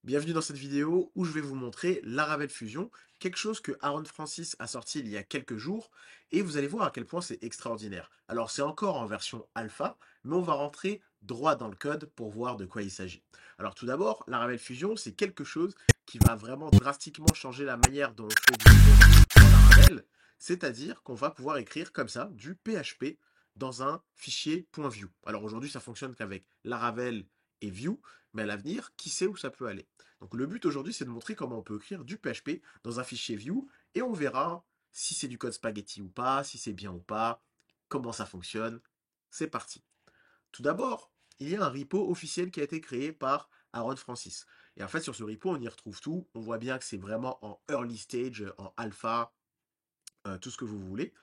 Bienvenue dans cette vidéo où je vais vous montrer Laravel Fusion, quelque chose que Aaron Francis a sorti il y a quelques jours, et vous allez voir à quel point c'est extraordinaire. Alors c'est encore en version alpha, mais on va rentrer droit dans le code pour voir de quoi il s'agit. Alors tout d'abord, Laravel Fusion, c'est quelque chose qui va vraiment drastiquement changer la manière dont on fait du front en Laravel, c'est-à-dire qu'on va pouvoir écrire comme ça du PHP dans un fichier .view. Alors aujourd'hui, ça fonctionne qu'avec Laravel et Vue, mais à l'avenir, qui sait où ça peut aller. Donc le but aujourd'hui, c'est de montrer comment on peut écrire du PHP dans un fichier view et on verra si c'est du code spaghetti ou pas, si c'est bien ou pas, comment ça fonctionne. C'est parti. Tout d'abord, il y a un repo officiel qui a été créé par Aaron Francis. Et en fait, sur ce repo, on y retrouve tout. On voit bien que c'est vraiment en early stage, en alpha, tout ce que vous voulez.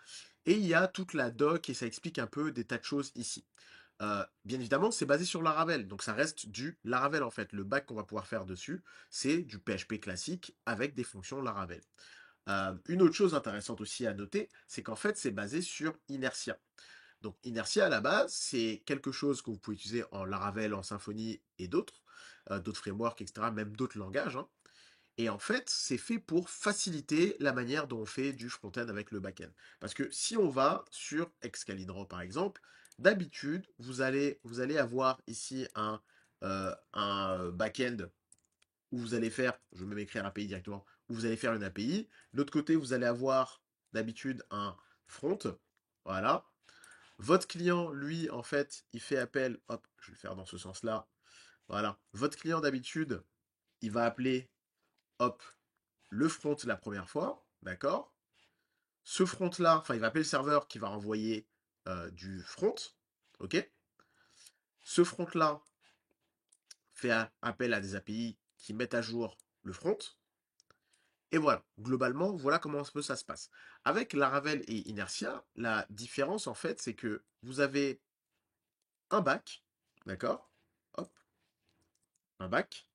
Et il y a toute la doc et ça explique un peu des tas de choses ici. Bien évidemment, c'est basé sur Laravel, donc ça reste du Laravel en fait. Le back qu'on va pouvoir faire dessus, c'est du PHP classique avec des fonctions Laravel. Une autre chose intéressante aussi à noter, c'est qu'en fait, c'est basé sur Inertia. Donc Inertia à la base, c'est quelque chose que vous pouvez utiliser en Laravel, en Symfony et d'autres frameworks, etc., même d'autres langages, hein. Et en fait, c'est fait pour faciliter la manière dont on fait du front-end avec le back-end. Parce que si on va sur Excalibur par exemple, d'habitude, vous allez avoir ici un back-end où vous allez faire, je vais même écrire API directement, où vous allez faire une API. De l'autre côté, vous allez avoir d'habitude un front. Voilà. Votre client, lui, en fait, il fait appel, hop, je vais le faire dans ce sens-là. Voilà. Votre client, d'habitude, il va appeler, hop, le front la première fois, d'accord? Ce front-là, enfin, il va appeler le serveur qui va envoyer du front, ok? Ce front-là fait appel à des API qui mettent à jour le front. Et voilà, globalement, voilà comment ça se passe. Avec Laravel et Inertia, la différence, en fait, c'est que vous avez un back, d'accord? Hop, un back.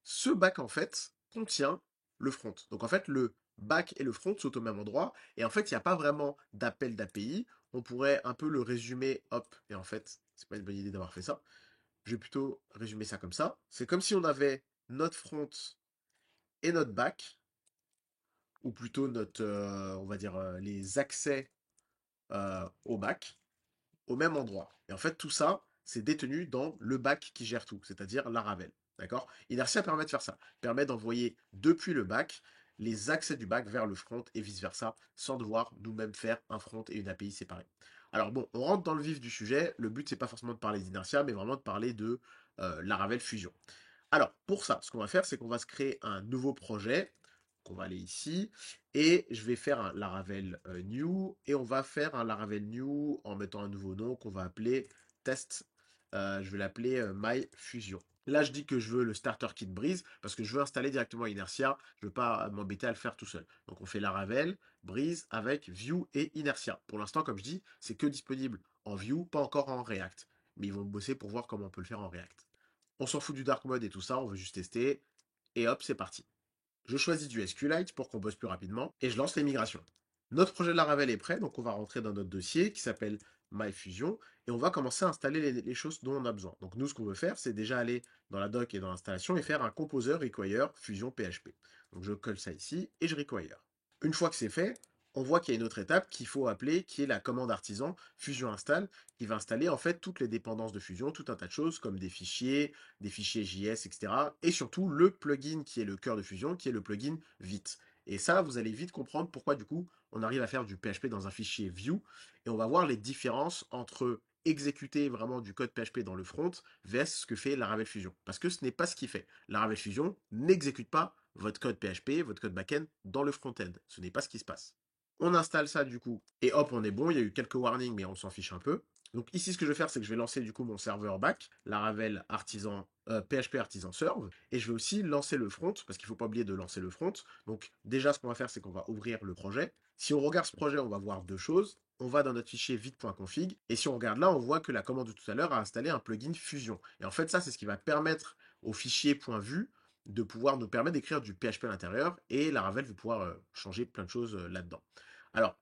Ce back, en fait, contient le front. Donc, en fait, le back et le front sont au même endroit. Et en fait, il n'y a pas vraiment d'appel d'API. On pourrait un peu le résumer, hop, et en fait, c'est pas une bonne idée d'avoir fait ça. Je vais plutôt résumer ça comme ça. C'est comme si on avait notre front et notre back, ou plutôt notre, on va dire, les accès au back, au même endroit. Et en fait, tout ça, c'est détenu dans le back qui gère tout, c'est-à-dire Laravel. D'accord? Inertia permet de faire ça. Permet d'envoyer depuis le back les accès du back vers le front et vice-versa, sans devoir nous-mêmes faire un front et une API séparée. Alors bon, on rentre dans le vif du sujet. Le but, c'est pas forcément de parler d'Inertia, mais vraiment de parler de Laravel Fusion. Alors, pour ça, ce qu'on va faire, c'est qu'on va se créer un nouveau projet. On va aller ici. Et je vais faire un Laravel new. Et on va faire un Laravel new en mettant un nouveau nom qu'on va appeler test. Je vais l'appeler My Fusion. Là, je dis que je veux le starter kit Breeze parce que je veux installer directement Inertia. Je ne veux pas m'embêter à le faire tout seul. Donc, on fait Laravel, Breeze avec Vue et Inertia. Pour l'instant, comme je dis, c'est que disponible en Vue, pas encore en React. Mais ils vont bosser pour voir comment on peut le faire en React. On s'en fout du dark mode et tout ça, on veut juste tester. Et hop, c'est parti. Je choisis du SQLite pour qu'on bosse plus rapidement et je lance les migrations. Notre projet de Laravel est prêt, donc on va rentrer dans notre dossier qui s'appelle MyFusion et on va commencer à installer les choses dont on a besoin. Donc nous, ce qu'on veut faire, c'est déjà aller dans la doc et dans l'installation et faire un composer require fusion PHP. Donc je colle ça ici et je require. Une fois que c'est fait, on voit qu'il y a une autre étape qu'il faut appeler, qui est la commande artisan fusion install, qui va installer en fait toutes les dépendances de fusion, tout un tas de choses comme des fichiers JS, etc. Et surtout le plugin qui est le cœur de fusion, qui est le plugin Vite. Et ça, vous allez vite comprendre pourquoi du coup on arrive à faire du PHP dans un fichier view et on va voir les différences entre exécuter vraiment du code PHP dans le front versus ce que fait Laravel Fusion. Parce que ce n'est pas ce qu'il fait. Laravel Fusion n'exécute pas votre code PHP, votre code backend dans le front-end. Ce n'est pas ce qui se passe. On installe ça du coup, et hop, on est bon. Il y a eu quelques warnings, mais on s'en fiche un peu. Donc ici, ce que je vais faire, c'est que je vais lancer du coup mon serveur back, Laravel Artisan, PHP Artisan Serve, et je vais aussi lancer le front, parce qu'il ne faut pas oublier de lancer le front. Donc déjà, ce qu'on va faire, c'est qu'on va ouvrir le projet. Si on regarde ce projet, on va voir deux choses. On va dans notre fichier vite.config, et si on regarde là, on voit que la commande de tout à l'heure a installé un plugin Fusion. Et en fait, ça, c'est ce qui va permettre au fichier .vue de pouvoir nous permettre d'écrire du PHP à l'intérieur, et Laravel va pouvoir changer plein de choses là-dedans. Alors,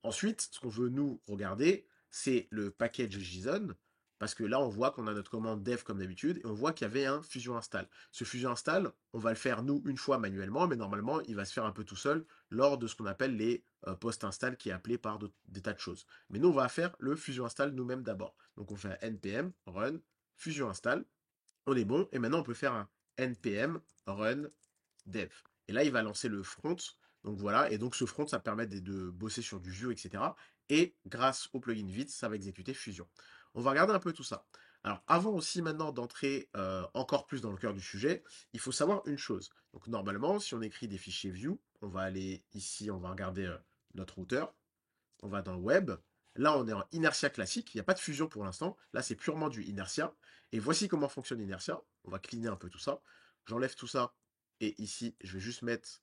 ensuite, ce qu'on veut nous regarder, c'est le package JSON. Parce que là, on voit qu'on a notre commande dev comme d'habitude et on voit qu'il y avait un fusion install. Ce fusion install, on va le faire nous une fois manuellement, mais normalement, il va se faire un peu tout seul lors de ce qu'on appelle les post install qui est appelé par des tas de choses. Mais nous, on va faire le fusion install nous-mêmes d'abord. Donc on fait un npm run fusion install. On est bon. Et maintenant, on peut faire un npm run dev. Et là, il va lancer le front. Donc voilà. Et donc ce front, ça permet de bosser sur du Vue, etc. Et grâce au plugin Vite, ça va exécuter Fusion. On va regarder un peu tout ça. Alors, avant aussi maintenant d'entrer encore plus dans le cœur du sujet, il faut savoir une chose. Donc, normalement, si on écrit des fichiers Vue, on va aller ici, on va regarder notre routeur, on va dans le web. Là, on est en inertia classique. Il n'y a pas de fusion pour l'instant. Là, c'est purement du inertia. Et voici comment fonctionne inertia. On va cleaner un peu tout ça. J'enlève tout ça. Et ici, je vais juste mettre,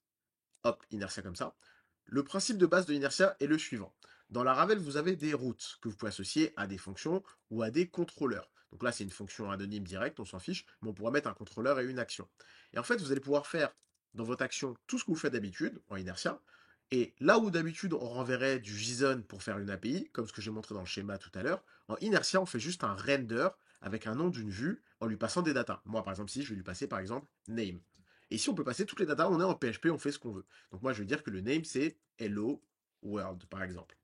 hop, inertia comme ça. Le principe de base de l'inertia est le suivant. Dans la Ravel, vous avez des routes que vous pouvez associer à des fonctions ou à des contrôleurs. Donc là, c'est une fonction anonyme directe, on s'en fiche, mais on pourra mettre un contrôleur et une action. Et en fait, vous allez pouvoir faire dans votre action tout ce que vous faites d'habitude en inertia. Et là où d'habitude on renverrait du JSON pour faire une API, comme ce que j'ai montré dans le schéma tout à l'heure, en inertia, on fait juste un render avec un nom d'une vue en lui passant des datas. Moi, par exemple, ici, je vais lui passer par exemple name. Et ici, on peut passer toutes les datas, on est en PHP, on fait ce qu'on veut. Donc moi, je vais dire que le name, c'est Hello World, par exemple.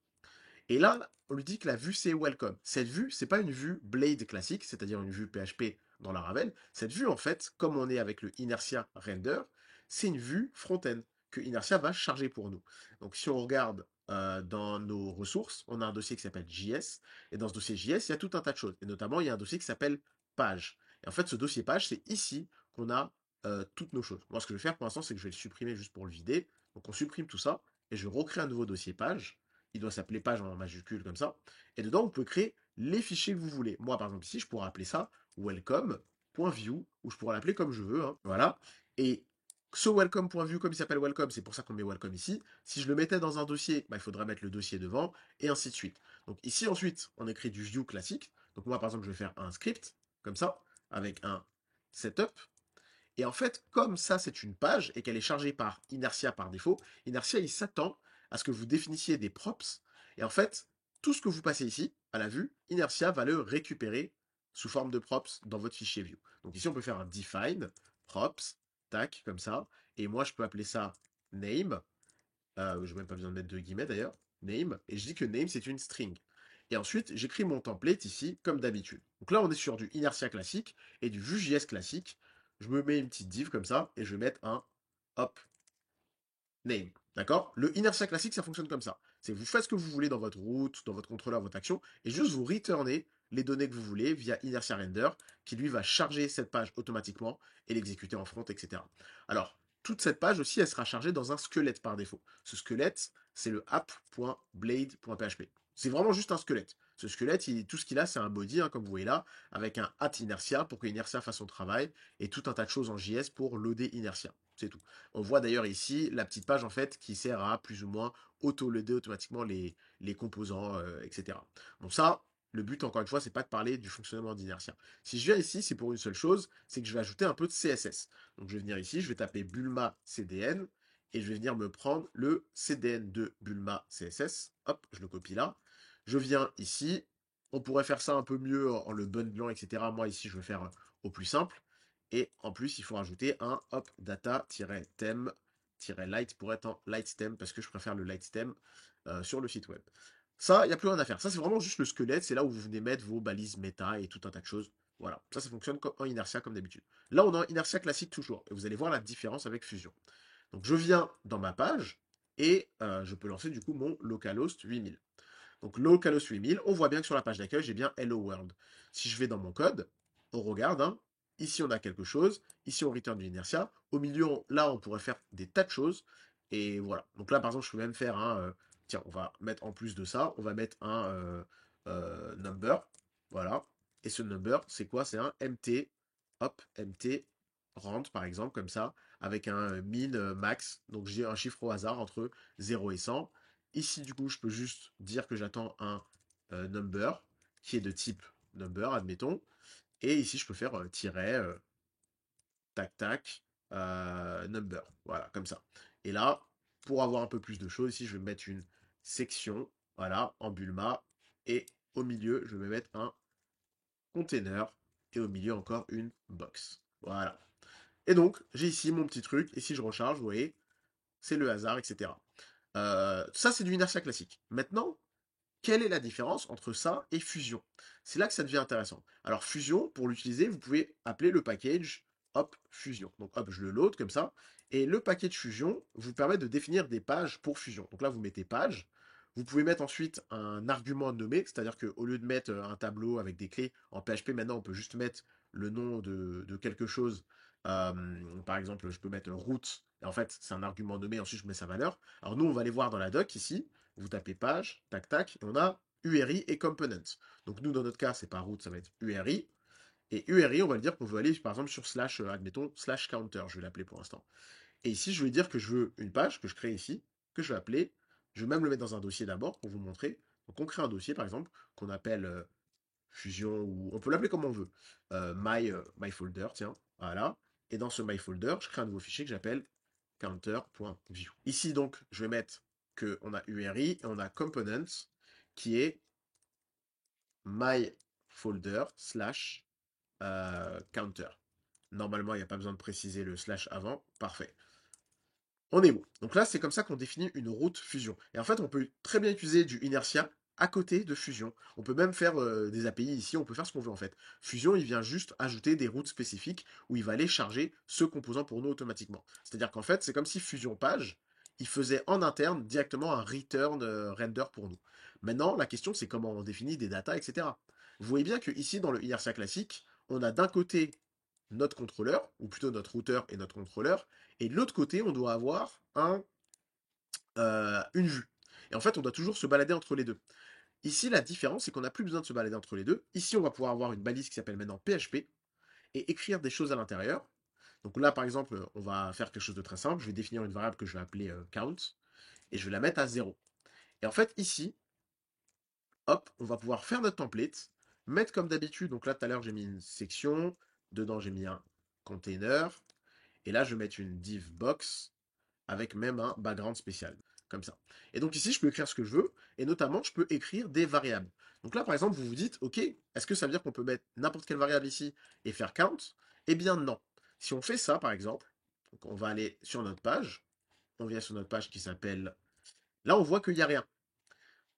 Et là, on lui dit que la vue, c'est welcome. Cette vue, c'est pas une vue Blade classique, c'est-à-dire une vue PHP dans la Ravel. Cette vue, en fait, comme on est avec le Inertia Render, c'est une vue front-end que Inertia va charger pour nous. Donc si on regarde dans nos ressources, on a un dossier qui s'appelle JS, et dans ce dossier JS, il y a tout un tas de choses. Et notamment, il y a un dossier qui s'appelle page. Et en fait, ce dossier page, c'est ici qu'on a toutes nos choses. Moi, ce que je vais faire pour l'instant, c'est que je vais le supprimer juste pour le vider. Donc on supprime tout ça, et je recrée un nouveau dossier page. Il doit s'appeler page en majuscule comme ça. Et dedans, vous pouvez créer les fichiers que vous voulez. Moi, par exemple, ici, je pourrais appeler ça welcome.view, ou je pourrais l'appeler comme je veux, hein. Voilà. Et ce welcome.view, comme il s'appelle welcome, c'est pour ça qu'on met welcome ici. Si je le mettais dans un dossier, bah, il faudrait mettre le dossier devant, et ainsi de suite. Donc ici, ensuite, on écrit du view classique. Donc moi, par exemple, je vais faire un script, comme ça, avec un setup. Et en fait, comme ça, c'est une page et qu'elle est chargée par Inertia par défaut, Inertia, il s'attend à ce que vous définissiez des props. Et en fait, tout ce que vous passez ici, à la vue, Inertia va le récupérer sous forme de props dans votre fichier view. Donc ici, on peut faire un define, props, tac, comme ça. Et moi, je peux appeler ça name. Je n'ai même pas besoin de mettre de guillemets d'ailleurs. Name. Et je dis que name, c'est une string. Et ensuite, j'écris mon template ici, comme d'habitude. Donc là, on est sur du Inertia classique et du Vue.js classique. Je me mets une petite div comme ça et je vais mettre un hop name. D'accord? Le Inertia classique, ça fonctionne comme ça. C'est vous faites ce que vous voulez dans votre route, dans votre contrôleur, votre action, et juste vous returnez les données que vous voulez via Inertia Render, qui lui va charger cette page automatiquement et l'exécuter en front, etc. Alors, toute cette page aussi, elle sera chargée dans un squelette par défaut. Ce squelette, c'est le app.blade.php. C'est vraiment juste un squelette. Ce squelette, tout ce qu'il a, c'est un body, hein, comme vous voyez là, avec un @inertia pour que Inertia fasse son travail, et tout un tas de choses en JS pour loader Inertia. C'est tout. On voit d'ailleurs ici la petite page en fait qui sert à plus ou moins auto-loader automatiquement les composants, etc. Bon ça, le but encore une fois, c'est pas de parler du fonctionnement d'Inertia. Si je viens ici, c'est pour une seule chose, c'est que je vais ajouter un peu de CSS. Donc je vais venir ici, je vais taper Bulma CDN et je vais venir me prendre le CDN de Bulma CSS. Hop, je le copie là. Je viens ici. On pourrait faire ça un peu mieux en le bundlant, etc. Moi ici, je vais faire au plus simple. Et en plus, il faut rajouter un hop data-theme-light pour être en light stem parce que je préfère le light stem sur le site web. Ça, il n'y a plus rien à faire. Ça, c'est vraiment juste le squelette. C'est là où vous venez mettre vos balises méta et tout un tas de choses. Voilà. Ça fonctionne en inertia comme d'habitude. Là, on est en inertia classique toujours. Et vous allez voir la différence avec Fusion. Donc, je viens dans ma page et je peux lancer du coup mon localhost 8000. Donc localhost 8000, on voit bien que sur la page d'accueil, j'ai bien Hello World. Si je vais dans mon code, on regarde, hein, ici on a quelque chose, ici on return du inertia, au milieu, là on pourrait faire des tas de choses, et voilà. Donc là par exemple, je peux même faire un, tiens, on va mettre en plus de ça, on va mettre un number, voilà. Et ce number, c'est quoi? C'est un mt, hop, mt rand par exemple, comme ça, avec un min max, donc j'ai un chiffre au hasard entre 0 et 100. Ici, du coup, je peux juste dire que j'attends un number qui est de type number, admettons. Et ici, je peux faire tiret, tac, tac, number. Voilà, comme ça. Et là, pour avoir un peu plus de choses, ici, je vais mettre une section, voilà, en Bulma. Et au milieu, je vais mettre un container, et au milieu encore une box. Voilà. Et donc, j'ai ici mon petit truc, et si je recharge, vous voyez, c'est le hasard, etc. Ça, c'est du inertia classique. Maintenant, quelle est la différence entre ça et Fusion? C'est là que ça devient intéressant. Alors Fusion, pour l'utiliser, vous pouvez appeler le package hop Fusion. Donc hop, je le load comme ça. Et le package Fusion vous permet de définir des pages pour Fusion. Donc là, vous mettez page. Vous pouvez mettre ensuite un argument nommé, c'est-à-dire qu'au lieu de mettre un tableau avec des clés en PHP, maintenant on peut juste mettre le nom de quelque chose. Par exemple, je peux mettre route. Et en fait, c'est un argument nommé, ensuite je mets sa valeur. Alors nous, on va aller voir dans la doc ici. Vous tapez page, tac tac, et on a URI et component. Donc nous, dans notre cas, c'est pas route, ça va être URI. Et URI, on va le dire qu'on veut aller, par exemple, sur slash, admettons, slash counter, je vais l'appeler pour l'instant. Et ici, je vais dire que je veux une page que je crée ici, que je vais appeler, je vais même le mettre dans un dossier d'abord pour vous montrer. Donc on crée un dossier, par exemple, qu'on appelle Fusion, ou on peut l'appeler comme on veut. My folder, tiens, voilà. Et dans ce my folder, je crée un nouveau fichier que j'appelle counter.view. Ici, donc, je vais mettre qu'on a URI et on a components qui est my folder slash counter. Normalement, il n'y a pas besoin de préciser le slash avant. Parfait. On est bon. Donc là, c'est comme ça qu'on définit une route Fusion. Et en fait, on peut très bien utiliser du inertia à côté de Fusion. On peut même faire des API ici, on peut faire ce qu'on veut en fait. Fusion, il vient juste ajouter des routes spécifiques où il va aller charger ce composant pour nous automatiquement. C'est-à-dire qu'en fait, c'est comme si Fusion Page, il faisait en interne directement un return render pour nous. Maintenant, la question, c'est comment on définit des datas, etc. Vous voyez bien que ici, dans le inertia classique, on a d'un côté notre contrôleur, ou plutôt notre routeur et notre contrôleur, et de l'autre côté, on doit avoir une vue. Et en fait, on doit toujours se balader entre les deux. Ici, la différence, c'est qu'on n'a plus besoin de se balader entre les deux. Ici, on va pouvoir avoir une balise qui s'appelle maintenant PHP et écrire des choses à l'intérieur. Donc là, par exemple, on va faire quelque chose de très simple. Je vais définir une variable que je vais appeler count et je vais la mettre à 0. Et en fait, ici, hop, on va pouvoir faire notre template, mettre comme d'habitude. Donc là, tout à l'heure, j'ai mis une section. Dedans, j'ai mis un container. Et là, je vais mettre une div box avec même un background spécial, comme ça. Et donc ici, je peux écrire ce que je veux, et notamment, je peux écrire des variables. Donc là, par exemple, vous vous dites, OK, est-ce que ça veut dire qu'on peut mettre n'importe quelle variable ici et faire count? Eh bien non. Si on fait ça, par exemple, donc on va aller sur notre page, on vient sur notre page qui s'appelle... Là, on voit qu'il n'y a rien.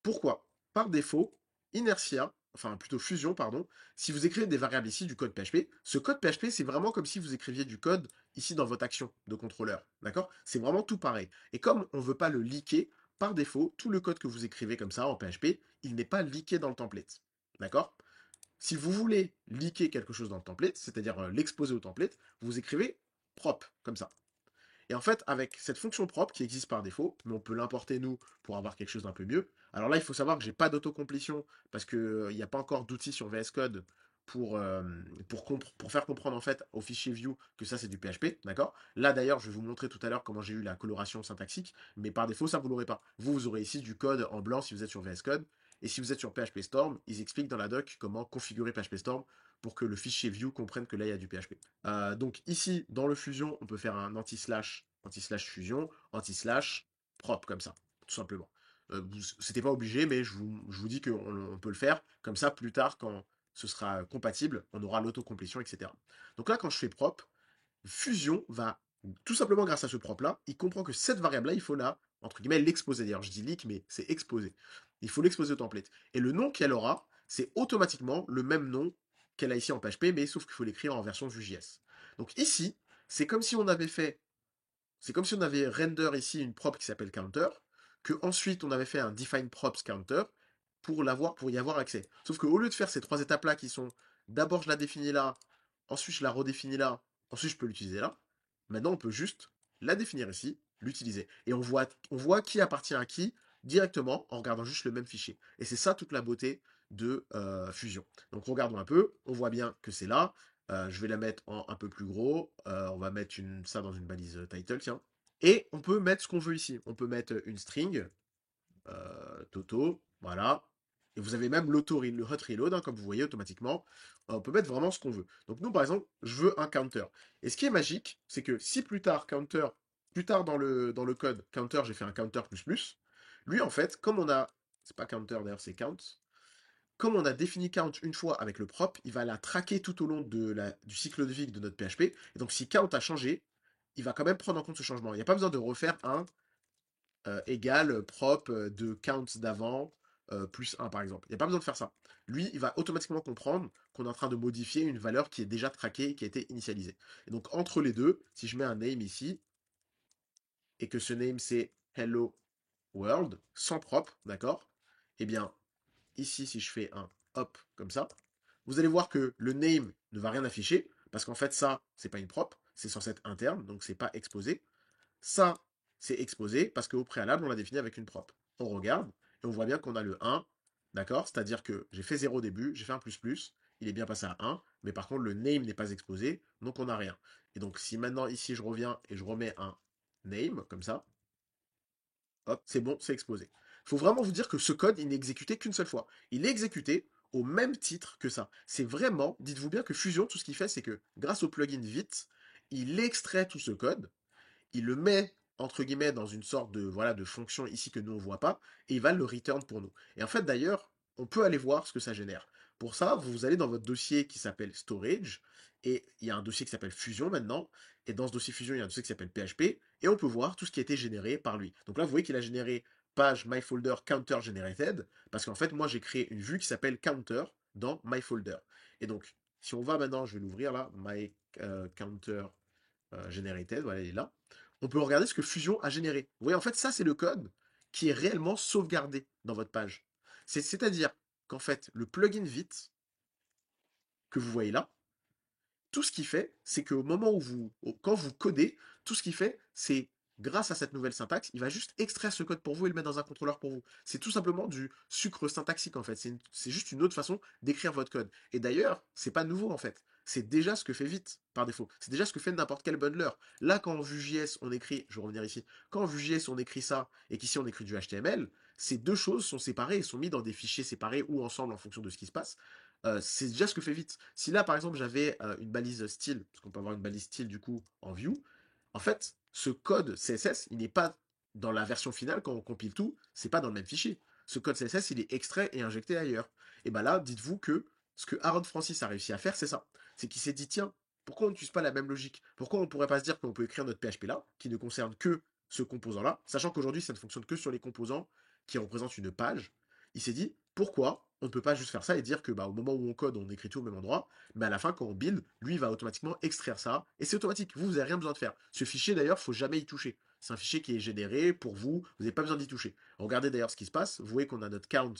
Pourquoi? Par défaut, Inertia, enfin plutôt Fusion, pardon, si vous écrivez des variables ici du code PHP, ce code PHP, c'est vraiment comme si vous écriviez du code ici dans votre action de contrôleur. D'accord? C'est vraiment tout pareil. Et comme on ne veut pas le leaker, par défaut, tout le code que vous écrivez comme ça en PHP, il n'est pas leaké dans le template. D'accord? Si vous voulez leaker quelque chose dans le template, c'est-à-dire l'exposer au template, vous écrivez propre, comme ça. Et en fait, avec cette fonction propre qui existe par défaut, mais on peut l'importer nous pour avoir quelque chose d'un peu mieux. Alors là, il faut savoir que j'ai pas d'autocomplétion parce qu'il n'y a pas encore d'outils sur VS Code pour faire comprendre en fait au fichier view que ça c'est du PHP, d'accord? Là d'ailleurs, je vais vous montrer tout à l'heure comment j'ai eu la coloration syntaxique, mais par défaut, ça vous l'aurez pas. Vous aurez ici du code en blanc si vous êtes sur VS Code, et si vous êtes sur PHP Storm, ils expliquent dans la doc comment configurer PHP Storm pour que le fichier view comprenne que là il y a du PHP. Donc ici, dans le fusion, on peut faire un anti-slash, anti-slash fusion, anti-slash propre, comme ça, tout simplement. C'était pas obligé, mais je vous dis qu'on peut le faire, comme ça, plus tard, quand ce sera compatible, on aura l'autocomplétion, etc. Donc là, quand je fais propre, Fusion va, tout simplement grâce à ce propre-là, il comprend que cette variable-là, il faut la, entre guillemets, l'exposer. D'ailleurs, je dis leak, mais c'est exposer. Il faut l'exposer au template. Et le nom qu'elle aura, c'est automatiquement le même nom qu'elle a ici en PHP, mais sauf qu'il faut l'écrire en version Vue.js. Donc ici, c'est comme si on avait fait, c'est comme si on avait render ici une prop qui s'appelle counter, que ensuite on avait fait un define props counter pour y avoir accès. Sauf qu'au lieu de faire ces trois étapes-là qui sont d'abord je la définis là, ensuite je la redéfinis là, ensuite je peux l'utiliser là, maintenant on peut juste la définir ici, l'utiliser. Et on voit qui appartient à qui directement en regardant juste le même fichier. Et c'est ça toute la beauté de Fusion. Donc regardons un peu, on voit bien que c'est là. Je vais la mettre en un peu plus gros. On va mettre ça dans une balise title, tiens. Et on peut mettre ce qu'on veut ici. On peut mettre une string, Toto, voilà. Et vous avez même le hot reload, hein, comme vous voyez automatiquement. On peut mettre vraiment ce qu'on veut. Donc nous, par exemple, je veux un counter. Et ce qui est magique, c'est que si plus tard, plus tard dans le code, counter, j'ai fait un counter plus plus, lui, en fait, comme on a, c'est pas counter d'ailleurs, c'est count. comme on a défini count une fois avec le prop, il va la traquer tout au long du cycle de vie de notre PHP. Et donc si count a changé, il va quand même prendre en compte ce changement. Il n'y a pas besoin de refaire un égal prop de count d'avant plus un par exemple. Il n'y a pas besoin de faire ça. Lui, il va automatiquement comprendre qu'on est en train de modifier une valeur qui est déjà traquée, qui a été initialisée. Et donc entre les deux, si je mets un name ici, et que ce name c'est hello world, sans prop, d'accord? Eh bien, ici, si je fais un hop comme ça, vous allez voir que le name ne va rien afficher, parce qu'en fait, ça, c'est pas une prop, c'est censé être interne, donc c'est pas exposé. Ça, c'est exposé, parce qu'au préalable, on l'a défini avec une prop. On regarde, et on voit bien qu'on a le 1, d'accord? C'est-à-dire que j'ai fait 0 au début, j'ai fait un plus plus, il est bien passé à 1, mais par contre, le name n'est pas exposé, donc on n'a rien. Et donc, si maintenant, ici, je reviens et je remets un name, comme ça, hop, c'est bon, c'est exposé. Il faut vraiment vous dire que ce code, il n'est exécuté qu'une seule fois. Il est exécuté au même titre que ça. C'est vraiment, dites-vous bien que Fusion, tout ce qu'il fait, c'est que grâce au plugin Vite, il extrait tout ce code, il le met entre guillemets dans une sorte de voilà de fonction ici que nous on voit pas et il va le return pour nous. Et en fait d'ailleurs, on peut aller voir ce que ça génère. Pour ça, vous allez dans votre dossier qui s'appelle storage et il y a un dossier qui s'appelle Fusion maintenant et dans ce dossier Fusion, il y a un dossier qui s'appelle PHP et on peut voir tout ce qui a été généré par lui. Donc là, vous voyez qu'il a généré page myfolder counter generated parce qu'en fait, moi j'ai créé une vue qui s'appelle counter dans myfolder. Et donc, si on va maintenant, je vais l'ouvrir là, my counter generated, voilà, il est là. On peut regarder ce que Fusion a généré. Vous voyez, en fait, ça, c'est le code qui est réellement sauvegardé dans votre page. C'est-à-dire qu'en fait, le plugin Vite que vous voyez là, tout ce qu'il fait, c'est qu'au moment où quand vous codez, tout ce qu'il fait, c'est grâce à cette nouvelle syntaxe, il va juste extraire ce code pour vous et le mettre dans un contrôleur pour vous. C'est tout simplement du sucre syntaxique en fait. C'est juste une autre façon d'écrire votre code. Et d'ailleurs, c'est pas nouveau en fait. C'est déjà ce que fait Vite par défaut. C'est déjà ce que fait n'importe quel bundler. Là, quand en Vue.js on écrit, je vais revenir ici, quand en Vue.js on écrit ça et qu'ici on écrit du HTML, ces deux choses sont séparées et sont mises dans des fichiers séparés ou ensemble en fonction de ce qui se passe. C'est déjà ce que fait Vite. Si là, par exemple, j'avais une balise style, parce qu'on peut avoir une balise style du coup en view, en fait, ce code CSS, il n'est pas dans la version finale quand on compile tout, c'est pas dans le même fichier. Ce code CSS, il est extrait et injecté ailleurs. Et bien là, dites-vous que ce que Aaron Francis a réussi à faire, c'est ça. C'est qu'il s'est dit, tiens, pourquoi on n'utilise pas la même logique? Pourquoi on ne pourrait pas se dire qu'on peut écrire notre PHP là, qui ne concerne que ce composant-là, sachant qu'aujourd'hui, ça ne fonctionne que sur les composants qui représentent une page. Il s'est dit, pourquoi on ne peut pas juste faire ça et dire que bah, au moment où on code, on écrit tout au même endroit, mais à la fin, quand on build, lui, il va automatiquement extraire ça, et c'est automatique. Vous n'avez rien besoin de faire. Ce fichier, d'ailleurs, il ne faut jamais y toucher. C'est un fichier qui est généré pour vous, vous n'avez pas besoin d'y toucher. Regardez d'ailleurs ce qui se passe, vous voyez qu'on a notre count,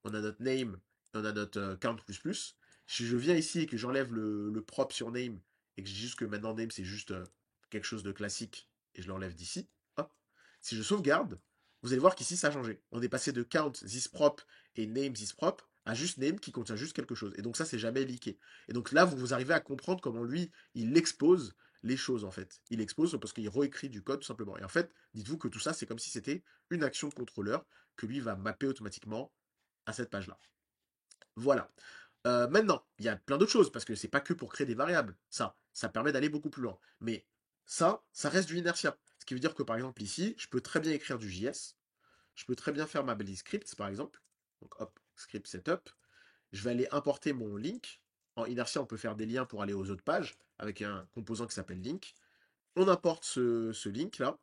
on a notre name, on a notre count plus plus. Si je viens ici et que j'enlève le prop sur name, et que je dis juste que maintenant name, c'est juste quelque chose de classique, et je l'enlève d'ici, hop. Si je sauvegarde, vous allez voir qu'ici, ça a changé. On est passé de count this prop et name this prop à juste name qui contient juste quelque chose. Et donc ça, c'est jamais leaké. Et donc là, vous arrivez à comprendre comment lui, il expose les choses en fait. Il expose parce qu'il réécrit du code tout simplement. Et en fait, dites-vous que tout ça, c'est comme si c'était une action de contrôleur que lui va mapper automatiquement à cette page-là. Voilà. Maintenant, il y a plein d'autres choses, parce que c'est pas que pour créer des variables. Ça permet d'aller beaucoup plus loin. Mais ça reste du inertia. Ce qui veut dire que par exemple ici, je peux très bien écrire du JS, je peux très bien faire ma balise script, par exemple. Donc hop, script setup. Je vais aller importer mon link. En Inertia, on peut faire des liens pour aller aux autres pages avec un composant qui s'appelle link. On importe ce link-là.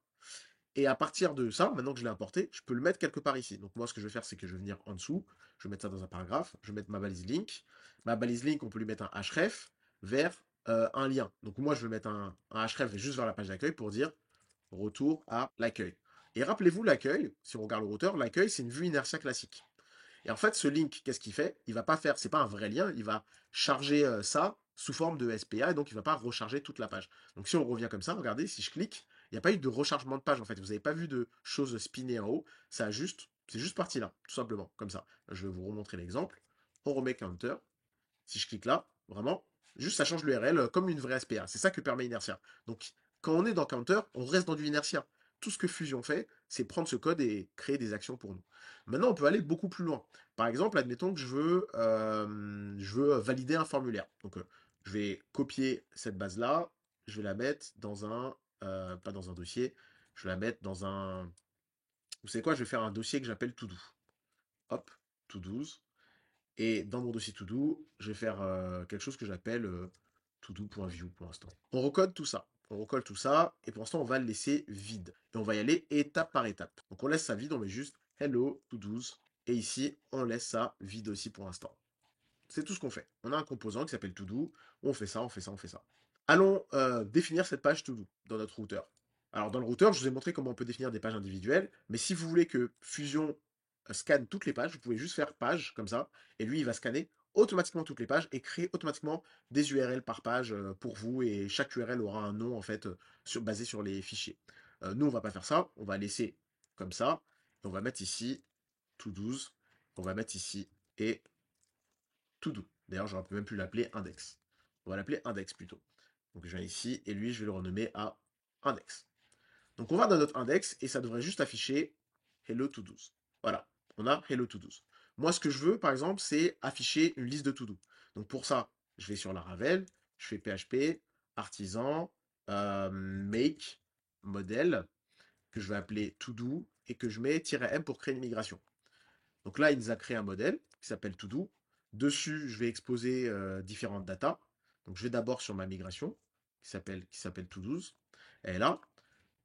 Et à partir de ça, maintenant que je l'ai importé, je peux le mettre quelque part ici. Donc moi, ce que je vais faire, c'est que je vais venir en dessous. Je vais mettre ça dans un paragraphe. Je vais mettre ma balise link. Ma balise link, on peut lui mettre un href vers un lien. Donc moi, je vais mettre un href juste vers la page d'accueil pour dire retour à l'accueil. Et rappelez-vous, l'accueil, si on regarde le routeur, l'accueil, c'est une vue inertia classique. Et en fait, ce link, qu'est-ce qu'il fait? Il va pas faire, c'est pas un vrai lien, il va charger ça sous forme de SPA et donc il va pas recharger toute la page. Donc si on revient comme ça, regardez, si je clique, il n'y a pas eu de rechargement de page en fait. Vous n'avez pas vu de choses spinner en haut, c'est juste parti là, tout simplement, comme ça. Je vais vous remontrer l'exemple. On remet counter. Si je clique là, vraiment, juste ça change l'URL comme une vraie SPA. C'est ça que permet Inertia. Donc quand on est dans counter, on reste dans du Inertia. Tout ce que Fusion fait, c'est prendre ce code et créer des actions pour nous. Maintenant, on peut aller beaucoup plus loin. Par exemple, admettons que je veux valider un formulaire. Donc, je vais copier cette base-là, je vais la mettre dans pas dans un dossier, je vais la mettre dans vous savez quoi, je vais faire un dossier que j'appelle todo. Hop, to do's. Et dans mon dossier to-do, je vais faire quelque chose que j'appelle to-do.view pour l'instant. On recode tout ça. On recolle tout ça, et pour l'instant, on va le laisser vide. Et on va y aller étape par étape. Donc on laisse ça vide, on met juste hello to-dos. Et ici, on laisse ça vide aussi pour l'instant. C'est tout ce qu'on fait. On a un composant qui s'appelle to-do. On fait ça, on fait ça, on fait ça. Allons définir cette page to-do dans notre routeur. Alors dans le routeur, je vous ai montré comment on peut définir des pages individuelles, mais si vous voulez que Fusion scanne toutes les pages, vous pouvez juste faire page comme ça, et lui il va scanner automatiquement toutes les pages et créer automatiquement des URL par page pour vous, et chaque URL aura un nom en fait basé sur les fichiers. Nous on va pas faire ça, on va laisser comme ça, et on va mettre ici to-dos, on va mettre ici et to-do. D'ailleurs j'aurais même pu l'appeler index. On va l'appeler index plutôt. Donc je viens ici et lui, je vais le renommer à index. Donc on va dans notre index et ça devrait juste afficher hello to do's. Voilà, on a hello to do's. Moi, ce que je veux, par exemple, c'est afficher une liste de to do. Donc pour ça, je vais sur Laravel, je fais PHP, artisan, make, modèle, que je vais appeler to do et que je mets -m pour créer une migration. Donc là, il nous a créé un modèle qui s'appelle to do. Dessus, je vais exposer différentes datas. Donc je vais d'abord sur ma migration qui s'appelle to-dos. Et là,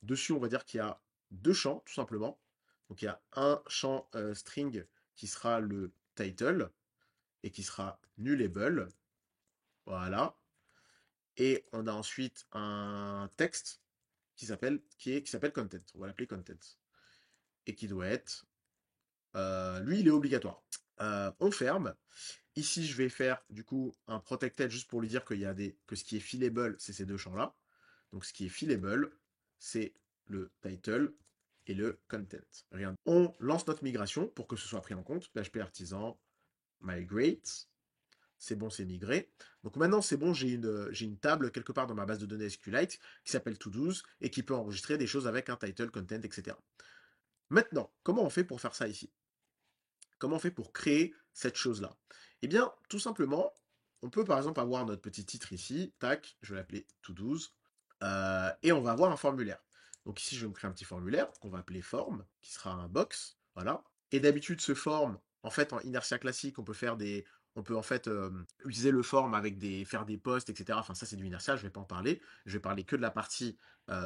dessus, on va dire qu'il y a deux champs, tout simplement. Donc il y a un champ string qui sera le title et qui sera nullable. Voilà. Et on a ensuite un texte qui s'appelle content. On va l'appeler content. Et qui doit être. Lui, il est obligatoire. On ferme. Ici, je vais faire du coup un protected juste pour lui dire que ce qui est fillable, c'est ces deux champs-là. Donc ce qui est fillable, c'est le title et le content. Rien. On lance notre migration pour que ce soit pris en compte. PHP artisan, migrate. C'est bon, c'est migré. Donc maintenant, c'est bon, j'ai une table quelque part dans ma base de données SQLite qui s'appelle To-Do's et qui peut enregistrer des choses avec un title, content, etc. Maintenant, comment on fait pour faire ça ici? Comment on fait pour créer cette chose-là? Eh bien, tout simplement, on peut par exemple avoir notre petit titre ici, tac, je vais l'appeler to-do's, et on va avoir un formulaire. Donc ici, je vais me créer un petit formulaire qu'on va appeler form, qui sera un box, voilà. Et d'habitude, ce form, en fait, en inertia classique, on peut en fait utiliser le form avec faire des posts, etc. Enfin, ça, c'est du inertia, je vais pas en parler. Je vais parler que de la partie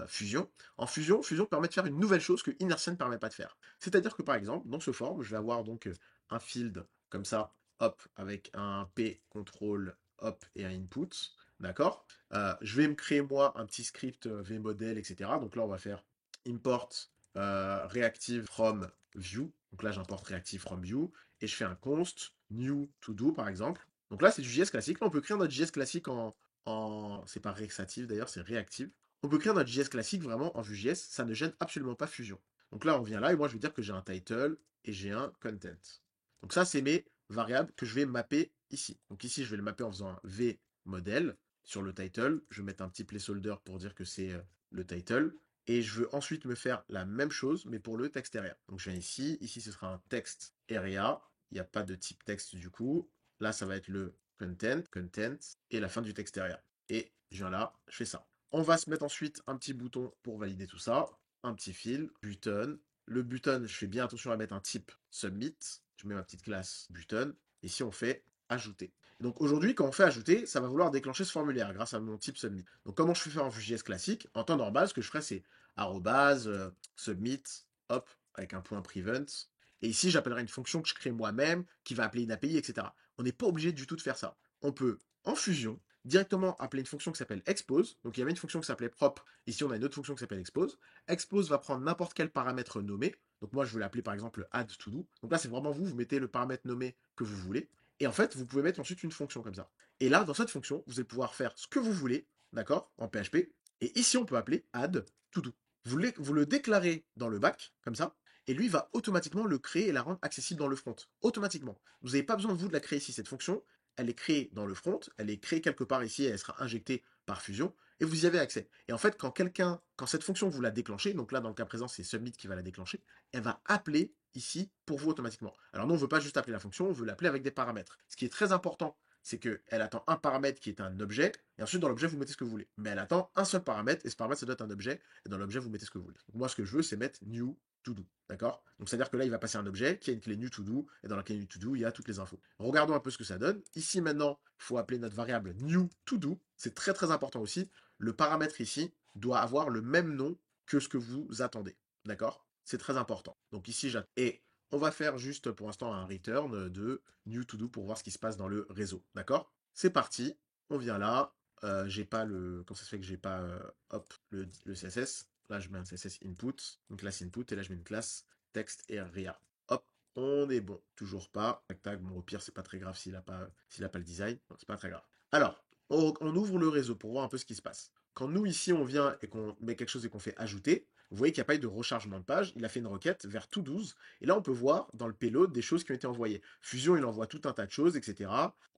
fusion. En fusion, fusion permet de faire une nouvelle chose que inertia ne permet pas de faire. C'est-à-dire que par exemple, dans ce form, je vais avoir donc un field comme ça, hop, avec un P, contrôle, hop, et un input. D'accord. Je vais me créer moi un petit script vmodel, etc. Donc là, on va faire import reactive from view. Donc là, j'importe reactive from view et je fais un const new to do par exemple. Donc là, c'est du JS classique. Là, on peut créer notre JS classique c'est pas réactive d'ailleurs, c'est réactive. On peut créer notre JS classique vraiment en Vue.js, ça ne gêne absolument pas Fusion. Donc là, on vient là et moi, je vais dire que j'ai un title et j'ai un content. Donc ça, c'est mes variables que je vais mapper ici. Donc ici, je vais le mapper en faisant un v modèle sur le title. Je vais mettre un petit placeholder pour dire que c'est le title. Et je veux ensuite me faire la même chose, mais pour le texte area. Donc je viens ici. Ici, ce sera un text area. Il n'y a pas de type texte du coup. Là, ça va être le content, et la fin du texte area. Et je viens là, je fais ça. On va se mettre ensuite un petit bouton pour valider tout ça. Un petit fil, button. Le button, je fais bien attention à mettre un type submit. Je mets ma petite classe button. Ici, on fait ajouter. Donc aujourd'hui, quand on fait ajouter, ça va vouloir déclencher ce formulaire grâce à mon type submit. Donc comment je fais faire en Vue.js classique? En temps normal, ce que je ferais, c'est arrobase, submit, hop, avec un point prevent. Et ici, j'appellerai une fonction que je crée moi-même, qui va appeler une API, etc. On n'est pas obligé du tout de faire ça. On peut, en Fusion, directement appeler une fonction qui s'appelle expose. Donc il y avait une fonction qui s'appelait propre. Ici, on a une autre fonction qui s'appelle expose. Expose va prendre n'importe quel paramètre nommé. Donc moi, je veux l'appeler par exemple add to do. Donc là, c'est vraiment vous mettez le paramètre nommé que vous voulez. Et en fait, vous pouvez mettre ensuite une fonction comme ça. Et là, dans cette fonction, vous allez pouvoir faire ce que vous voulez, d'accord, en PHP. Et ici, on peut appeler add to do. Vous le déclarez dans le back, comme ça, et lui va automatiquement le créer et la rendre accessible dans le front. Automatiquement. Vous n'avez pas besoin de vous de la créer ici. Cette fonction, elle est créée dans le front, elle est créée quelque part ici, et elle sera injectée par Fusion, et vous y avez accès. Et en fait, quand cette fonction vous la déclenchez, donc là dans le cas présent c'est Submit qui va la déclencher, elle va appeler ici pour vous automatiquement. Alors nous on ne veut pas juste appeler la fonction, on veut l'appeler avec des paramètres. Ce qui est très important c'est qu'elle attend un paramètre qui est un objet, et ensuite dans l'objet, vous mettez ce que vous voulez. Mais elle attend un seul paramètre, et ce paramètre, ça doit être un objet, et dans l'objet, vous mettez ce que vous voulez. Donc moi, ce que je veux, c'est mettre new to do. D'accord? Donc c'est-à-dire que là, il va passer un objet qui a une clé new to do, et dans la clé new to do, il y a toutes les infos. Regardons un peu ce que ça donne. Ici, maintenant, il faut appeler notre variable new to do. C'est très très important aussi. Le paramètre ici doit avoir le même nom que ce que vous attendez. D'accord? C'est très important. Donc ici, j'attends. Et on va faire juste pour l'instant un return de new to do pour voir ce qui se passe dans le réseau. D'accord? C'est parti. On vient là. J'ai pas le. Comment ça se fait que j'ai pas hop le CSS? Là, je mets un CSS input, une classe input, et là, je mets une classe text area. Hop, on est bon. Toujours pas. Tac, tac. Bon, au pire, c'est pas très grave s'il a pas le design. Non, c'est pas très grave. Alors, on ouvre le réseau pour voir un peu ce qui se passe. Quand nous, ici, on vient et qu'on met quelque chose et qu'on fait ajouter, vous voyez qu'il n'y a pas eu de rechargement de page. Il a fait une requête vers tout 12. Et là, on peut voir dans le payload des choses qui ont été envoyées. Fusion, il envoie tout un tas de choses, etc.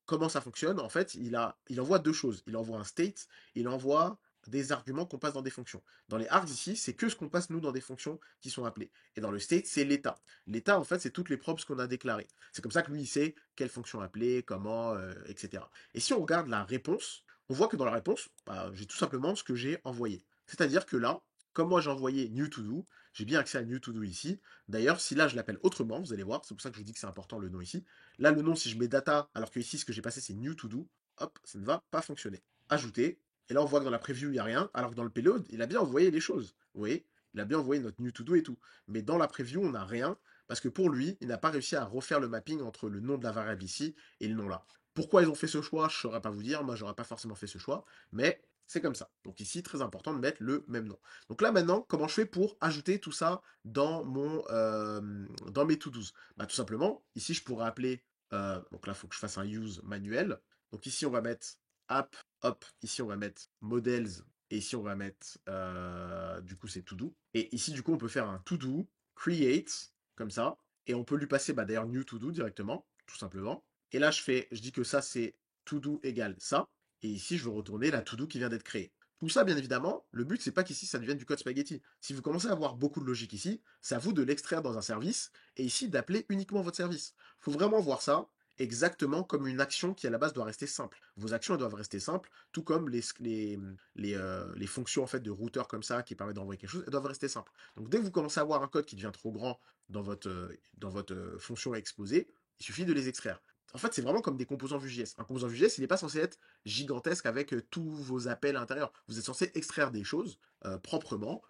Comment ça fonctionne? En fait, il envoie deux choses. Il envoie un state, il envoie des arguments qu'on passe dans des fonctions. Dans les args ici, c'est que ce qu'on passe nous dans des fonctions qui sont appelées. Et dans le state, c'est l'état. L'état, en fait, c'est toutes les props qu'on a déclarées. C'est comme ça que lui, il sait quelle fonction appeler, comment, etc. Et si on regarde la réponse, on voit que dans la réponse, bah, j'ai tout simplement ce que j'ai envoyé. C'est-à-dire que là, comme moi j'ai envoyé new to do, j'ai bien accès à new to do ici. D'ailleurs, si là je l'appelle autrement, vous allez voir, c'est pour ça que je vous dis que c'est important le nom ici. Là, le nom, si je mets data, alors que ici ce que j'ai passé c'est new to do, hop, ça ne va pas fonctionner. Ajouter, et là on voit que dans la preview il n'y a rien, alors que dans le payload, il a bien envoyé les choses. Vous voyez, il a bien envoyé notre new to do et tout. Mais dans la preview, on n'a rien, parce que pour lui, il n'a pas réussi à refaire le mapping entre le nom de la variable ici et le nom là. Pourquoi ils ont fait ce choix, je ne saurais pas vous dire, moi j'aurais pas forcément fait ce choix, mais c'est comme ça. Donc ici, très important de mettre le même nom. Donc là maintenant, comment je fais pour ajouter tout ça dans mes to-dos? Bah, tout simplement, ici je pourrais appeler, donc là il faut que je fasse un use manuel. Donc ici on va mettre app, hop, ici on va mettre models, et ici on va mettre, du coup c'est to-do. Et ici du coup on peut faire un to-do, create, comme ça, et on peut lui passer bah, d'ailleurs new to-do directement, tout simplement. Et là je dis que ça c'est to-do égale ça, et ici je veux retourner la to-do qui vient d'être créée. Tout ça, bien évidemment, le but, c'est pas qu'ici, ça devienne du code spaghetti. Si vous commencez à avoir beaucoup de logique ici, c'est à vous de l'extraire dans un service, et ici, d'appeler uniquement votre service. Il faut vraiment voir ça exactement comme une action qui, à la base, doit rester simple. Vos actions, elles doivent rester simples, tout comme les fonctions, en fait, de routeur comme ça, qui permettent d'envoyer quelque chose, elles doivent rester simples. Donc, dès que vous commencez à avoir un code qui devient trop grand dans votre fonction à exposer, il suffit de les extraire. En fait, c'est vraiment comme des composants Vue.js. Un composant Vue.js, il n'est pas censé être gigantesque avec tous vos appels à l'intérieur. Vous êtes censé extraire des choses proprement,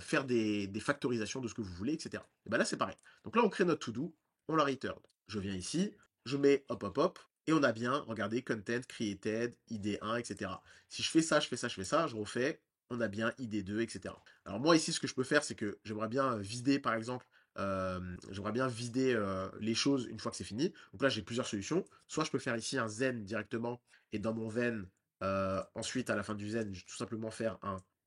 faire des factorisations de ce que vous voulez, etc. Et bien là, c'est pareil. Donc là, on crée notre to-do, on la return. Je viens ici, je mets hop, hop, hop, et on a bien, regardez, content, created, id1, etc. Si je fais ça, je fais ça, je fais ça, je refais, on a bien id2, etc. Alors moi, ici, ce que je peux faire, c'est que j'aimerais bien vider, par exemple, les choses une fois que c'est fini. Donc là, j'ai plusieurs solutions. Soit je peux faire ici un zen directement et dans mon zen, ensuite à la fin du zen, je vais tout simplement faire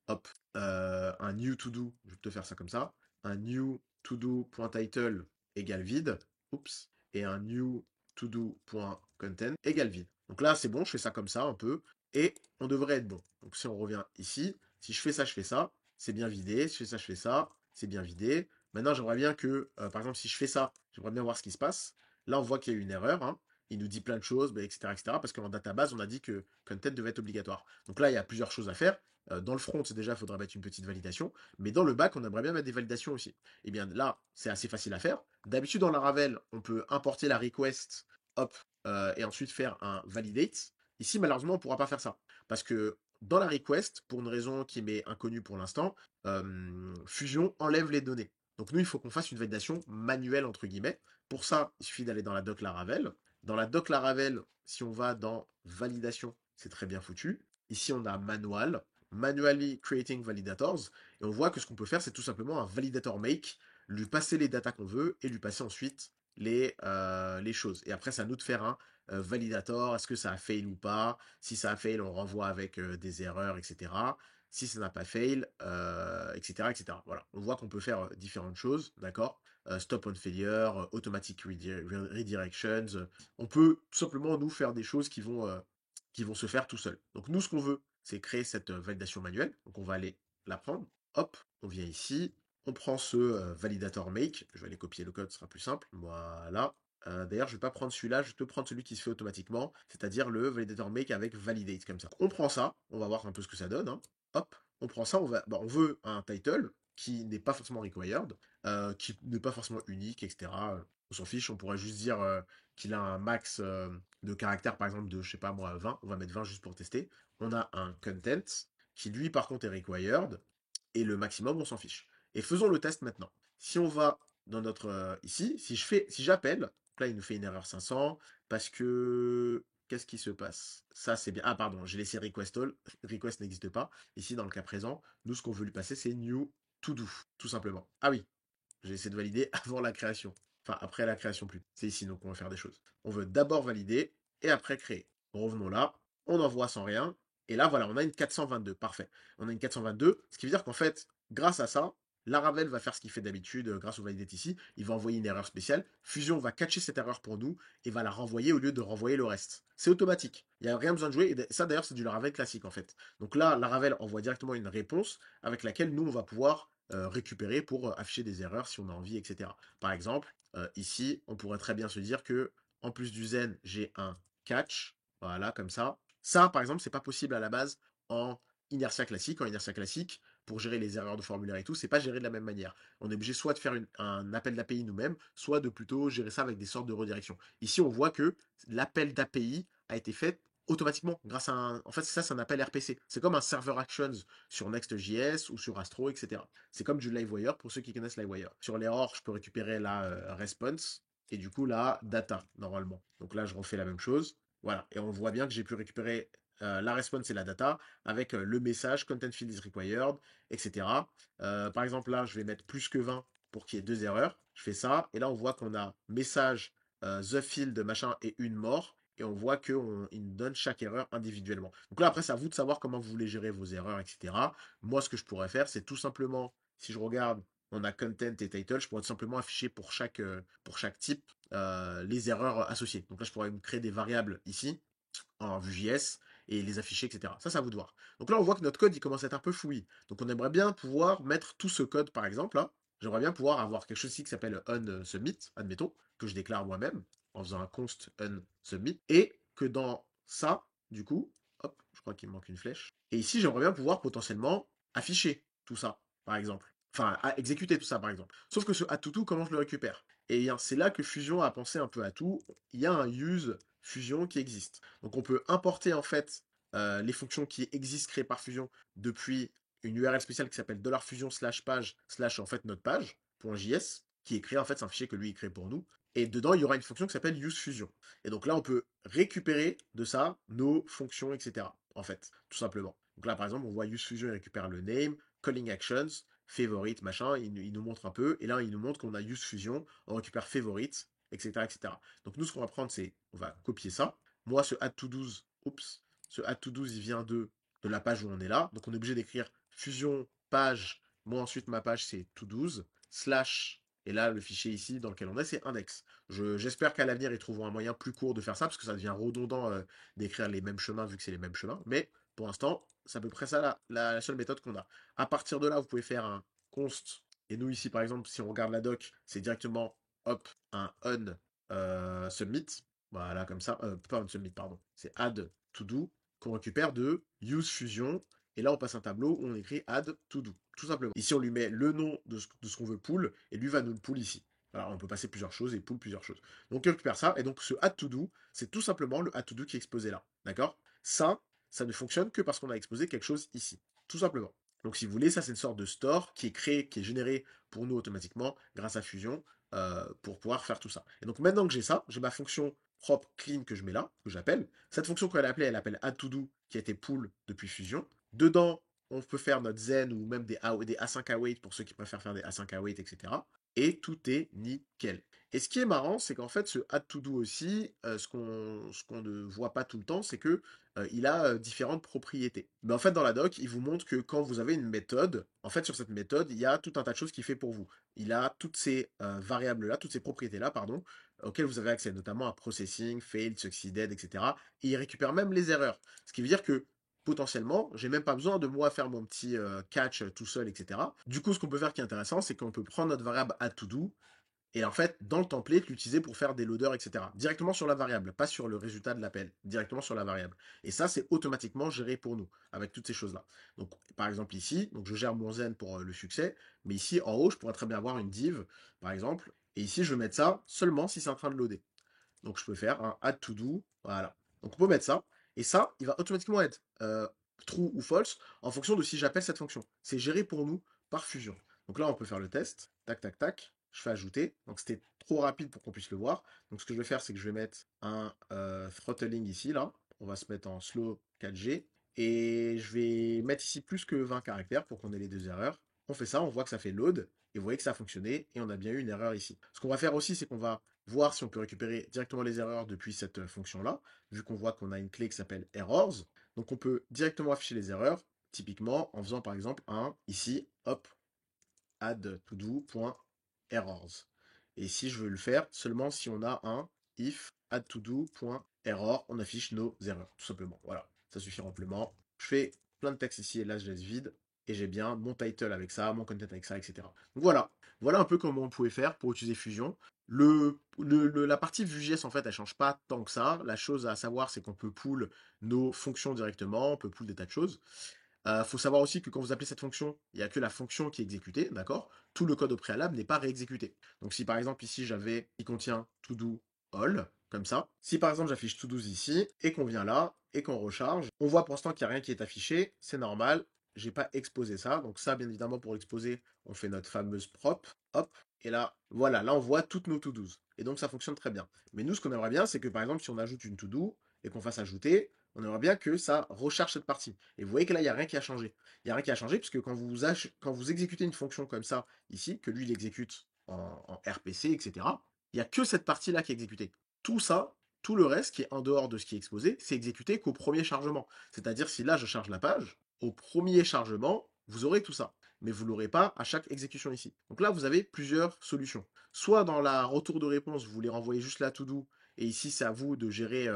hop, un new to do. Je vais te faire ça comme ça. Un new to do.title égale vide. Oups. Et un new to do.content égale vide. Donc là, c'est bon, je fais ça comme ça un peu. Et on devrait être bon. Donc si on revient ici, si je fais ça, c'est bien vidé. Si je fais ça, c'est bien vidé. Maintenant, j'aimerais bien que, par exemple, si je fais ça, j'aimerais bien voir ce qui se passe. Là, on voit qu'il y a eu une erreur, hein. Il nous dit plein de choses, bah, etc., etc., parce qu'en database, on a dit que content devait être obligatoire. Donc là, il y a plusieurs choses à faire. Dans le front, déjà, il faudra mettre une petite validation, mais dans le back, on aimerait bien mettre des validations aussi. Et bien là, c'est assez facile à faire. D'habitude, dans la Ravel, on peut importer la request, hop, et ensuite faire un validate. Ici, malheureusement, on ne pourra pas faire ça, parce que dans la request, pour une raison qui m'est inconnue pour l'instant, Fusion enlève les données. Donc nous, il faut qu'on fasse une validation manuelle, entre guillemets. Pour ça, il suffit d'aller dans la doc Laravel. Dans la doc Laravel, si on va dans validation, c'est très bien foutu. Ici, on a manual, manually creating validators. Et on voit que ce qu'on peut faire, c'est tout simplement un validator make, lui passer les datas qu'on veut et lui passer ensuite les choses. Et après, c'est à nous de faire un validator. Est-ce que ça a fail ou pas? Si ça a fail, on renvoie avec des erreurs, etc. Si ça n'a pas fail, etc., etc. Voilà. On voit qu'on peut faire différentes choses, d'accord? Stop on failure, automatic redirections. On peut tout simplement nous faire des choses qui vont se faire tout seul. Donc nous, ce qu'on veut, c'est créer cette validation manuelle. Donc on va aller la prendre. Hop, on vient ici. On prend ce validator make. Je vais aller copier le code, ce sera plus simple. Voilà. D'ailleurs, je ne vais pas prendre celui-là, je vais te prendre celui qui se fait automatiquement, c'est-à-dire le validator make avec validate comme ça. On prend ça, on va voir un peu ce que ça donne, hein. Hop, on prend ça, on veut un title qui n'est pas forcément required, qui n'est pas forcément unique, etc. On s'en fiche, on pourrait juste dire qu'il a un max de caractères, par exemple, de, je sais pas moi, 20. On va mettre 20 juste pour tester. On a un content qui, lui, par contre, est required, et le maximum, on s'en fiche. Et faisons le test maintenant. Si on va dans notre ici, si j'appelle, donc là il nous fait une erreur 500 parce que qu'est-ce qui se passe? Ça c'est bien. Ah pardon, j'ai laissé request all. Request n'existe pas. Ici dans le cas présent, nous ce qu'on veut lui passer c'est new to do, tout simplement. Ah oui, j'ai essayé de valider avant la création. Enfin après la création plus. C'est ici donc on va faire des choses. On veut d'abord valider et après créer. Revenons là, on envoie sans rien. Et là voilà, on a une 422. Parfait. On a une 422, ce qui veut dire qu'en fait, grâce à ça, Laravel va faire ce qu'il fait d'habitude grâce au validate ici. Il va envoyer une erreur spéciale. Fusion va catcher cette erreur pour nous et va la renvoyer au lieu de renvoyer le reste. C'est automatique. Il n'y a rien besoin de jouer. Et ça d'ailleurs, c'est du Laravel classique en fait. Donc là, Laravel envoie directement une réponse avec laquelle nous, on va pouvoir récupérer pour afficher des erreurs si on a envie, etc. Par exemple, ici, on pourrait très bien se dire que en plus du zen, j'ai un catch. Voilà, comme ça. Ça, par exemple, c'est pas possible à la base en inertia classique. En inertia classique, pour gérer les erreurs de formulaire et tout, c'est pas géré de la même manière. On est obligé soit de faire un appel d'API nous-mêmes, soit de plutôt gérer ça avec des sortes de redirections. Ici, on voit que l'appel d'API a été fait automatiquement grâce à un... En fait, ça, c'est un appel RPC. C'est comme un server actions sur Next.js ou sur Astro, etc. C'est comme du Livewire pour ceux qui connaissent Livewire. Sur l'error, je peux récupérer la response et du coup la data normalement. Donc là, je refais la même chose. Voilà. Et on voit bien que j'ai pu récupérer la response et la data avec le message content field is required, etc. Par exemple, là, je vais mettre plus que 20 pour qu'il y ait deux erreurs. Je fais ça et là, on voit qu'on a message the field machin et une mort. Et on voit qu'il nous donne chaque erreur individuellement. Donc là, après, c'est à vous de savoir comment vous voulez gérer vos erreurs, etc. Moi, ce que je pourrais faire, c'est tout simplement, si je regarde, on a content et title, je pourrais tout simplement afficher pour chaque type les erreurs associées. Donc là, je pourrais me créer des variables ici, en Vue.js, et les afficher, etc. Ça, c'est à vous de voir. Donc là, on voit que notre code, il commence à être un peu fouillis. Donc on aimerait bien pouvoir mettre tout ce code, par exemple, là. J'aimerais bien pouvoir avoir quelque chose ici qui s'appelle onSubmit, admettons, que je déclare moi-même, en faisant un const onSubmit, et que dans ça, du coup, hop, je crois qu'il me manque une flèche. Et ici, j'aimerais bien pouvoir potentiellement afficher tout ça, par exemple. Enfin, exécuter tout ça, par exemple. Sauf que ce add to do, comment je le récupère? Et bien, c'est là que Fusion a pensé un peu à tout. Il y a un use Fusion qui existe. Donc, on peut importer en fait les fonctions qui existent créées par Fusion depuis une URL spéciale qui s'appelle $fusion slash page slash en fait notre page.js qui est créé en fait, c'est un fichier que lui il crée pour nous. Et dedans, il y aura une fonction qui s'appelle useFusion. Et donc là, on peut récupérer de ça nos fonctions, etc. En fait, tout simplement. Donc là, par exemple, on voit useFusion, il récupère le name, calling actions, favorite, machin, il nous montre un peu. Et là, il nous montre qu'on a useFusion, on récupère favorite, etc., etc. Donc nous, ce qu'on va prendre, c'est, on va copier ça. Moi, ce add to 12, oups, ce add to 12, il vient de la page où on est là. Donc on est obligé d'écrire fusion page. Moi, ensuite, ma page, c'est to 12, slash. Et là, le fichier ici dans lequel on est, c'est index. J'espère qu'à l'avenir, ils trouveront un moyen plus court de faire ça, parce que ça devient redondant d'écrire les mêmes chemins, vu que c'est les mêmes chemins. Mais pour l'instant, c'est à peu près ça la seule méthode qu'on a. À partir de là, vous pouvez faire un const. Et nous, ici, par exemple, si on regarde la doc, c'est directement, hop, un on submit. Voilà, comme ça. Pas un submit, pardon. C'est add to do qu'on récupère de use fusion. Et là, on passe un tableau où on écrit add to do, tout simplement. Ici, on lui met le nom de ce qu'on veut pull, et lui va nous le pull ici. Alors, on peut passer plusieurs choses et pull plusieurs choses. Donc, on récupère ça, et donc ce add to do, c'est tout simplement le add to do qui est exposé là. D'accord? Ça ne fonctionne que parce qu'on a exposé quelque chose ici. Tout simplement. Donc, si vous voulez, ça, c'est une sorte de store qui est créé, qui est généré pour nous automatiquement grâce à Fusion pour pouvoir faire tout ça. Et donc, maintenant que j'ai ça, j'ai ma fonction propre clean que je mets là, que j'appelle. Cette fonction qu'elle appelée, elle appelle add to do qui a été pull depuis Fusion. Dedans, on peut faire notre zen ou même des async await pour ceux qui préfèrent faire des async await, etc. Et tout est nickel. Et ce qui est marrant, c'est qu'en fait, ce add to do aussi, ce qu'on ne voit pas tout le temps, c'est que il a différentes propriétés. Mais en fait, dans la doc, il vous montre que quand vous avez une méthode, en fait, sur cette méthode, il y a tout un tas de choses qu'il fait pour vous. Il a toutes ces variables-là, toutes ces propriétés-là, pardon, auxquelles vous avez accès, notamment à processing, failed, succeeded, etc. Et il récupère même les erreurs. Ce qui veut dire que potentiellement, j'ai même pas besoin de moi faire mon petit catch tout seul, etc. Du coup, ce qu'on peut faire qui est intéressant, c'est qu'on peut prendre notre variable add to do Et en fait, dans le template, l'utiliser pour faire des loaders, etc. Directement sur la variable, pas sur le résultat de l'appel, directement sur la variable. Et ça, c'est automatiquement géré pour nous, avec toutes ces choses-là. Donc, par exemple ici, donc je gère mon zen pour le succès, mais ici, en haut, je pourrais très bien avoir une div, par exemple, et ici, je vais mettre ça seulement si c'est en train de loader. Donc, je peux faire un add to do, voilà. Donc, on peut mettre ça, et ça, il va automatiquement être true ou false en fonction de si j'appelle cette fonction. C'est géré pour nous par Fusion. Donc là, on peut faire le test. Tac, tac, tac. Je fais ajouter. Donc c'était trop rapide pour qu'on puisse le voir. Donc ce que je vais faire, c'est que je vais mettre un throttling ici, là. On va se mettre en slow 4G. Et je vais mettre ici plus que 20 caractères pour qu'on ait les deux erreurs. On fait ça, on voit que ça fait load. Et vous voyez que ça a fonctionné. Et on a bien eu une erreur ici. Ce qu'on va faire aussi, c'est qu'on va voir si on peut récupérer directement les erreurs depuis cette fonction-là. Vu qu'on voit qu'on a une clé qui s'appelle errors. Donc on peut directement afficher les erreurs, typiquement en faisant par exemple un, ici, hop, add to do.errors. Et si je veux le faire, seulement si on a un if add to do.error, on affiche nos erreurs, tout simplement. Voilà, ça suffit amplement. Je fais plein de texte ici et là je laisse vide. Et j'ai bien mon title avec ça, mon content avec ça, etc. Donc voilà, voilà un peu comment on pouvait faire pour utiliser Fusion. La partie Vue.js, en fait, elle change pas tant que ça. La chose à savoir, c'est qu'on peut pull nos fonctions directement, on peut pull des tas de choses. Faut savoir aussi que quand vous appelez cette fonction, il n'y a que la fonction qui est exécutée, d'accord? Tout le code au préalable n'est pas réexécuté. Donc si par exemple ici j'avais qui contient to do all, comme ça, si par exemple j'affiche to do ici et qu'on vient là et qu'on recharge, on voit pour l'instant qu'il n'y a rien qui est affiché, c'est normal, j'ai pas exposé ça. Donc ça, bien évidemment, pour l'exposer, on fait notre fameuse prop, hop, et là, voilà, là on voit toutes nos to-dos. Et donc ça fonctionne très bien. Mais nous, ce qu'on aimerait bien, c'est que par exemple, si on ajoute une to-do et qu'on fasse ajouter, on aimerait bien que ça recharge cette partie. Et vous voyez que là, il n'y a rien qui a changé. Il n'y a rien qui a changé, puisque quand vous exécutez une fonction comme ça, ici, que lui, il exécute en RPC, etc., il n'y a que cette partie-là qui est exécutée. Tout ça, tout le reste qui est en dehors de ce qui est exposé, c'est exécuté qu'au premier chargement. C'est-à-dire, si là, je charge la page, au premier chargement, vous aurez tout ça. Mais vous ne l'aurez pas à chaque exécution ici. Donc là, vous avez plusieurs solutions. Soit dans la retour de réponse, vous voulez renvoyer juste la to-do, et ici, c'est à vous de gérer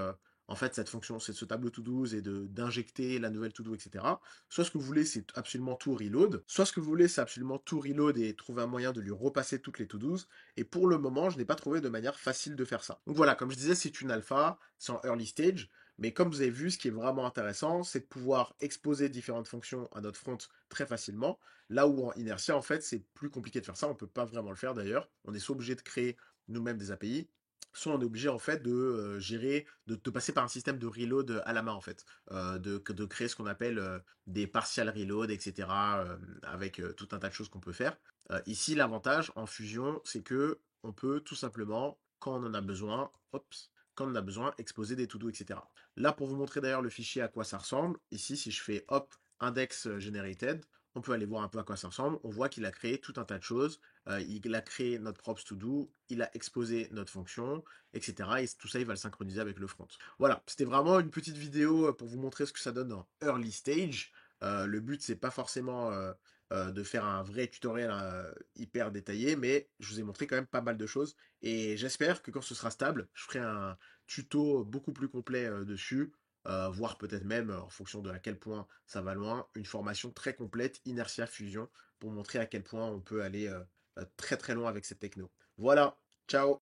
en fait cette fonction, c'est ce tableau to-dos et d'injecter la nouvelle to-do, etc. Soit ce que vous voulez, c'est absolument tout reload. Soit ce que vous voulez, c'est absolument tout reload et trouver un moyen de lui repasser toutes les to-dos. Et pour le moment, je n'ai pas trouvé de manière facile de faire ça. Donc voilà, comme je disais, c'est une alpha, c'est en early stage. Mais comme vous avez vu, ce qui est vraiment intéressant, c'est de pouvoir exposer différentes fonctions à notre front très facilement. Là où en Inertia, en fait, c'est plus compliqué de faire ça. On ne peut pas vraiment le faire d'ailleurs. On est soit obligé de créer nous-mêmes des API, soit on est obligé en fait de gérer, de passer par un système de reload à la main en fait, de créer ce qu'on appelle des partial reload, etc. Avec tout un tas de choses qu'on peut faire. Ici, l'avantage en Fusion, c'est que on peut tout simplement, quand on en a besoin, hop, quand on en a besoin, exposer des to-do, etc. Là, pour vous montrer d'ailleurs le fichier à quoi ça ressemble, ici, si je fais hop, index generated, on peut aller voir un peu à quoi ça ressemble. On voit qu'il a créé tout un tas de choses. Il a créé notre props to do, il a exposé notre fonction, etc. Et tout ça, il va le synchroniser avec le front. Voilà, c'était vraiment une petite vidéo pour vous montrer ce que ça donne en early stage. Le but, c'est pas forcément de faire un vrai tutoriel hyper détaillé, mais je vous ai montré quand même pas mal de choses. Et j'espère que quand ce sera stable, je ferai un tuto beaucoup plus complet dessus. Voire peut-être même, en fonction de à quel point ça va loin, une formation très complète, Inertia Fusion, pour montrer à quel point on peut aller très très loin avec cette techno. Voilà, ciao!